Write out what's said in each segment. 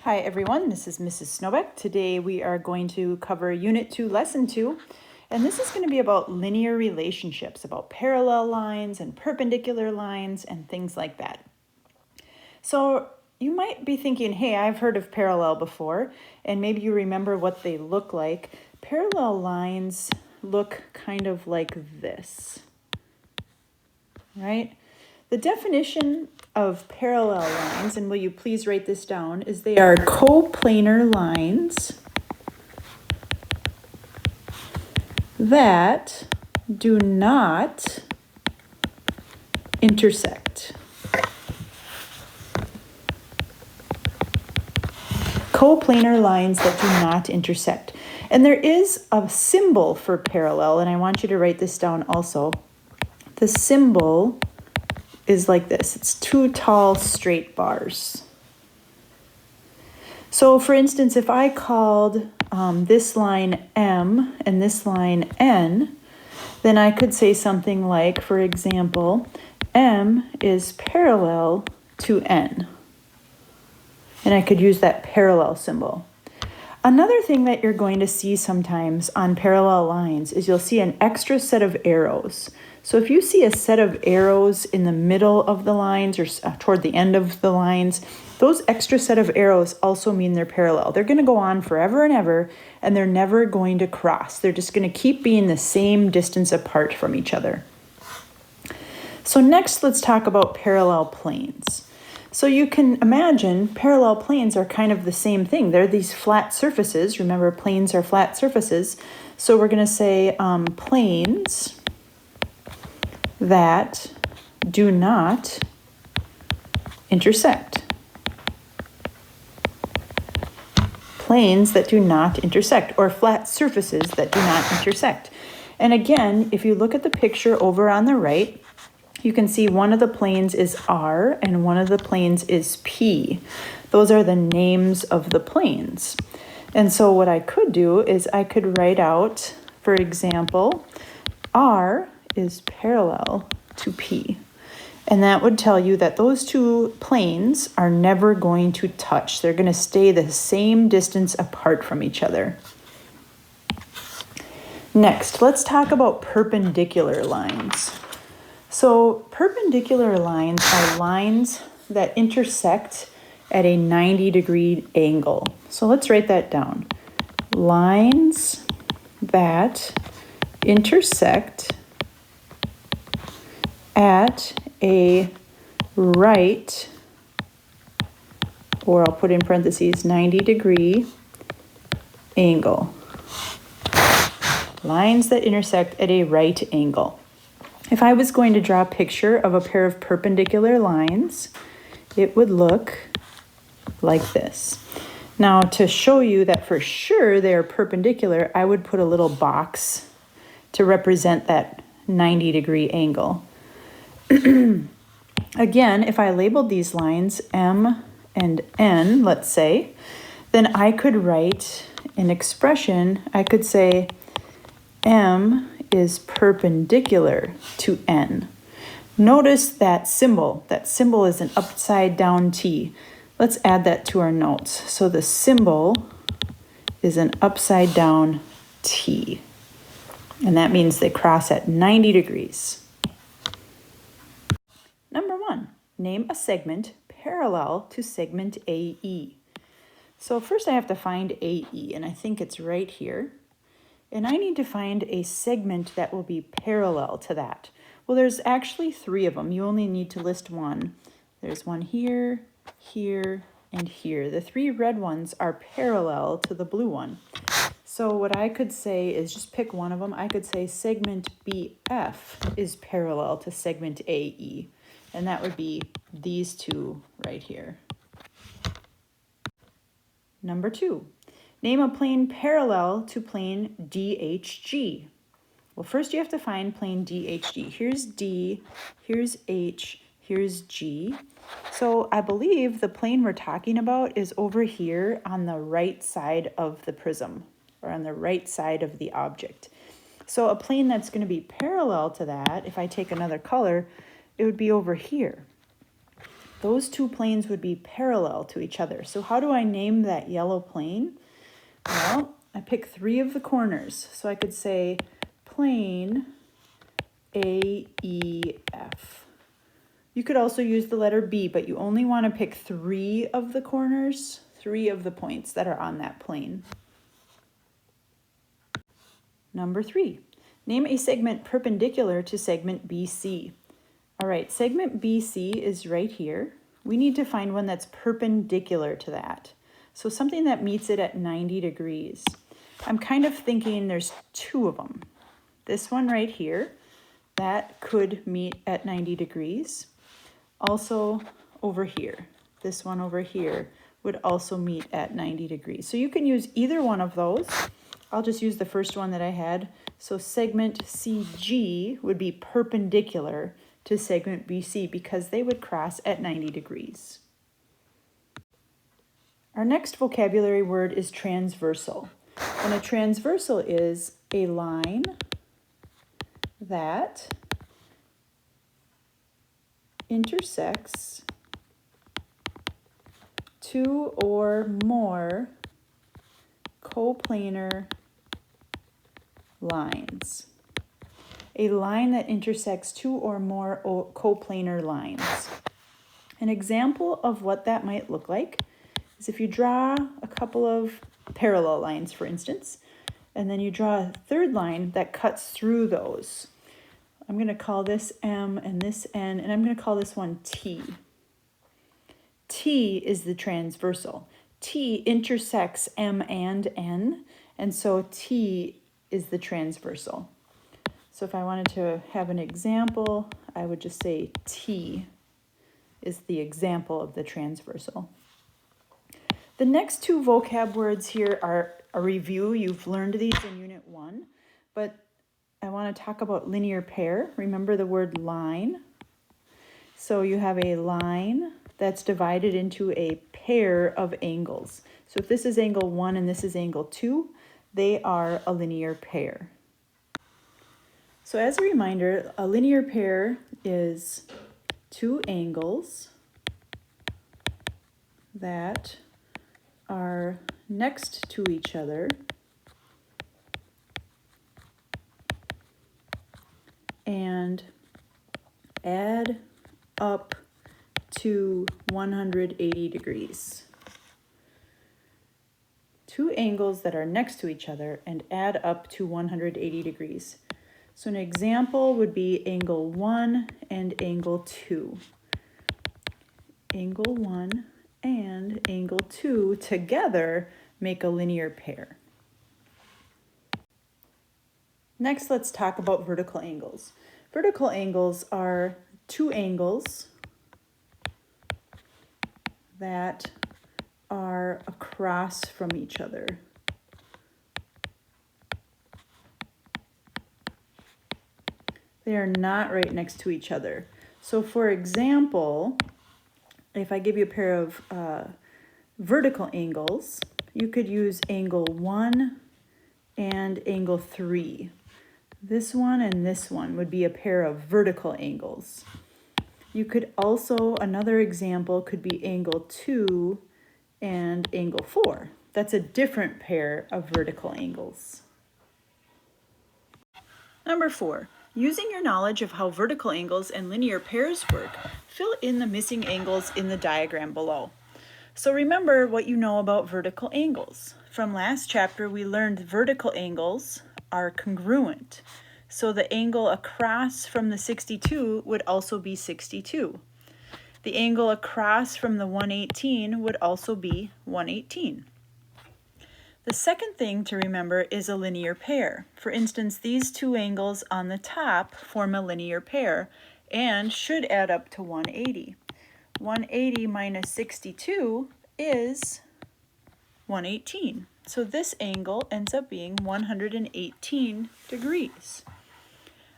Hi everyone, this is Mrs. Snowbeck. Today we are going to cover Unit 2, Lesson 2, and this is going to be about linear relationships, about parallel lines and perpendicular lines and things like that. So you might be thinking, hey, I've heard of parallel before, and maybe you remember what they look like. Parallel lines look kind of like this, right? The definition of parallel lines, and will you please write this down, is they are coplanar lines that do not intersect. Coplanar lines that do not intersect. And there is a symbol for parallel, and I want you to write this down also. The symbol is like this. It's two tall straight bars. So for instance, if I called this line M and this line N, then I could say something like, for example, M is parallel to N. And I could use that parallel symbol. Another thing that you're going to see sometimes on parallel lines is you'll see an extra set of arrows. So if you see a set of arrows in the middle of the lines or toward the end of the lines, those extra set of arrows also mean they're parallel. They're going to go on forever and ever, and they're never going to cross. They're just going to keep being the same distance apart from each other. So next, let's talk about parallel planes. So you can imagine parallel planes are kind of the same thing. They're these flat surfaces. Remember, planes are flat surfaces. So we're going to say planes that do not intersect. Planes that do not intersect, or flat surfaces that do not intersect. And again, if you look at the picture over on the right, you can see one of the planes is R and one of the planes is P. Those are the names of the planes. And so what I could do is I could write out, for example, R is parallel to P. And that would tell you that those two planes are never going to touch. They're going to stay the same distance apart from each other. Next, let's talk about perpendicular lines. So perpendicular lines are lines that intersect at a 90-degree angle. So let's write that down. Lines that intersect at a right, or I'll put in parentheses, 90-degree angle. Lines that intersect at a right angle. If I was going to draw a picture of a pair of perpendicular lines, it would look like this. Now, to show you that for sure they are perpendicular, I would put a little box to represent that 90-degree angle. Again, if I labeled these lines M and N, let's say, then I could write an expression. I could say M is perpendicular to N. Notice that symbol. That symbol is an upside down T. Let's add that to our notes. So the symbol is an upside down T. And that means they cross at 90 degrees. Number 1, name a segment parallel to segment AE. So first I have to find AE, and I think it's right here. And I need to find a segment that will be parallel to that. Well, there's actually 3 of them. You only need to list one. There's one here, here, and here. The 3 red ones are parallel to the blue one. So what I could say is just pick one of them. I could say segment BF is parallel to segment AE. And that would be these 2 right here. Number 2. Name a plane parallel to plane DHG. Well, first you have to find plane DHG. Here's D, here's H, here's G. So I believe the plane we're talking about is over here on the right side of the prism, or on the right side of the object. So a plane that's going to be parallel to that, if I take another color, it would be over here. those two planes would be parallel to each other. So how do I name that yellow plane? Well, I pick 3 of the corners. So I could say plane AEF. You could also use the letter B, but you only want to pick 3 of the corners, 3 of the points that are on that plane. Number 3, name a segment perpendicular to segment BC. All right, segment BC is right here. We need to find one that's perpendicular to that. So something that meets it at 90 degrees. I'm kind of thinking there's 2 of them. This one right here, that could meet at 90 degrees. Also over here, this one over here would also meet at 90 degrees. So you can use either one of those. I'll just use the first one that I had. So segment CG would be perpendicular to segment BC because they would cross at 90 degrees. Our next vocabulary word is transversal. And a transversal is a line that intersects 2 or more coplanar lines. A line that intersects 2 or more coplanar lines. An example of what that might look like is if you draw a couple of parallel lines, for instance, and then you draw a third line that cuts through those. I'm going to call this M and this N, and I'm going to call this one T. T is the transversal. T intersects M and N, and so T is the transversal. So if I wanted to have an example, I would just say T is the example of the transversal. The next 2 vocab words here are a review. You've learned these in Unit 1, but I want to talk about linear pair. Remember the word line. So you have a line that's divided into a pair of angles. So if this is angle 1 and this is angle 2, they are a linear pair. So as a reminder, a linear pair is 2 angles that are next to each other and add up to 180 degrees. 2 angles that are next to each other and add up to 180 degrees. So an example would be angle 1 and angle 2. Angle 1 and angle 2 together make a linear pair. Next, let's talk about vertical angles. Vertical angles are 2 angles that are across from each other. They are not right next to each other. So for example, if I give you a pair of vertical angles, you could use angle 1 and angle 3. This one and this one would be a pair of vertical angles. You could also, another example could be angle 2 and angle 4. That's a different pair of vertical angles. Number 4, using your knowledge of how vertical angles and linear pairs work, fill in the missing angles in the diagram below. So remember what you know about vertical angles. From last chapter, we learned vertical angles are congruent. So the angle across from the 62 would also be 62. The angle across from the 118 would also be 118. The second thing to remember is a linear pair. For instance, these 2 angles on the top form a linear pair and should add up to 180. 180 minus 62 is 118. So this angle ends up being 118 degrees.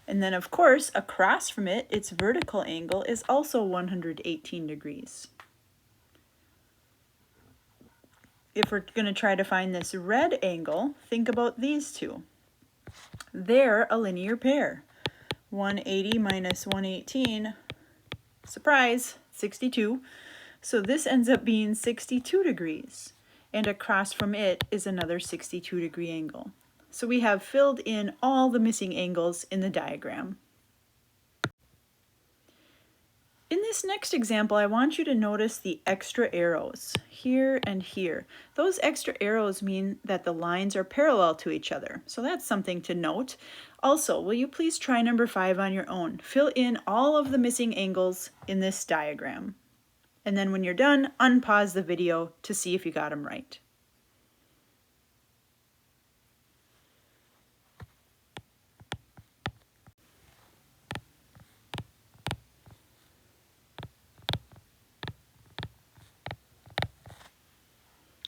And then, of course, across from it, its vertical angle is also 118 degrees. If we're going to try to find this red angle, think about these 2. They're a linear pair. 180 minus 118, surprise, 62. So this ends up being 62 degrees. And across from it is another 62-degree angle. So we have filled in all the missing angles in the diagram. In this next example, I want you to notice the extra arrows here and here. Those extra arrows mean that the lines are parallel to each other, so that's something to note. Also, will you please try number 5 on your own? Fill in all of the missing angles in this diagram. And then when you're done, unpause the video to see if you got them right.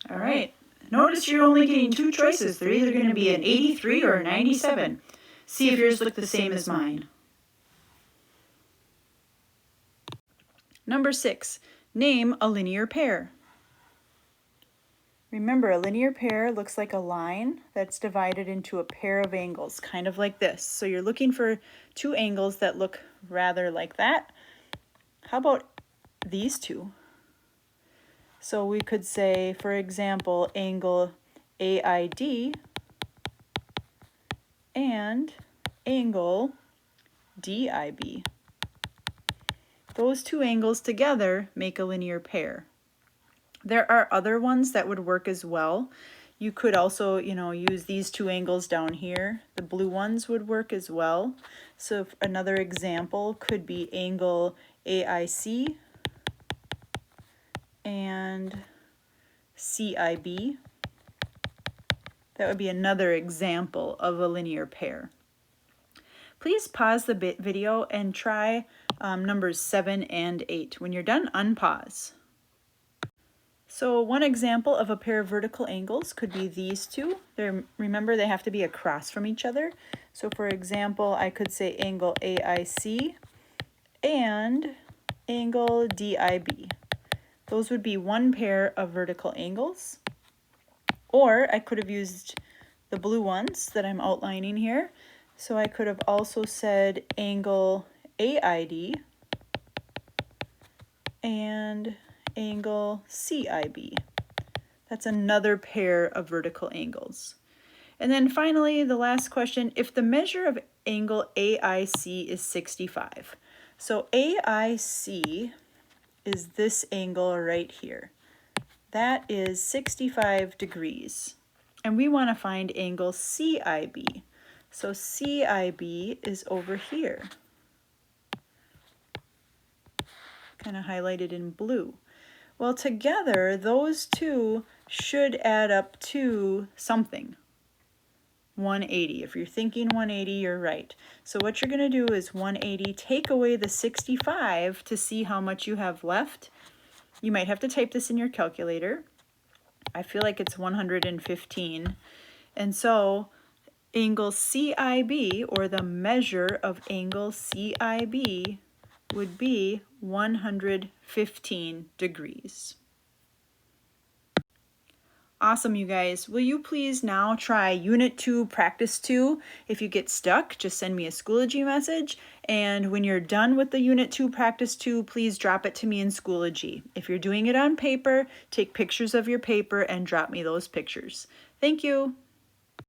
All right, notice you're only getting 2 choices. They're either going to be an 83 or a 97. See if yours look the same as mine. Number 6, name a linear pair. Remember, a linear pair looks like a line that's divided into a pair of angles, kind of like this. So you're looking for 2 angles that look rather like that. How about these 2? So we could say, for example, angle AID and angle DIB. Those 2 angles together make a linear pair. There are other ones that would work as well. You could also, use these 2 angles down here. The blue ones would work as well. So another example could be angle AIC and CIB. That would be another example of a linear pair. Please pause the video and try numbers 7 and 8. When you're done, unpause. So one example of a pair of vertical angles could be these 2. Remember, they have to be across from each other. So for example, I could say angle AIC and angle DIB. Those would be one pair of vertical angles. Or I could have used the blue ones that I'm outlining here. So I could have also said angle AID and angle CIB. That's another pair of vertical angles. And then finally, the last question, if the measure of angle AIC is 65. So AIC is this angle right here. That is 65 degrees. And we want to find angle CIB. So CIB is over here, kind of highlighted in blue. Well, together, those 2 should add up to something. 180. If you're thinking 180, you're right. So what you're going to do is 180, take away the 65 to see how much you have left. You might have to type this in your calculator. I feel like it's 115. And so angle CIB, or the measure of angle CIB, would be 115 degrees. Awesome, you guys. Will you please now try Unit 2, Practice 2? If you get stuck, just send me a Schoology message. And when you're done with the Unit 2, Practice 2, please drop it to me in Schoology. If you're doing it on paper, take pictures of your paper and drop me those pictures. Thank you.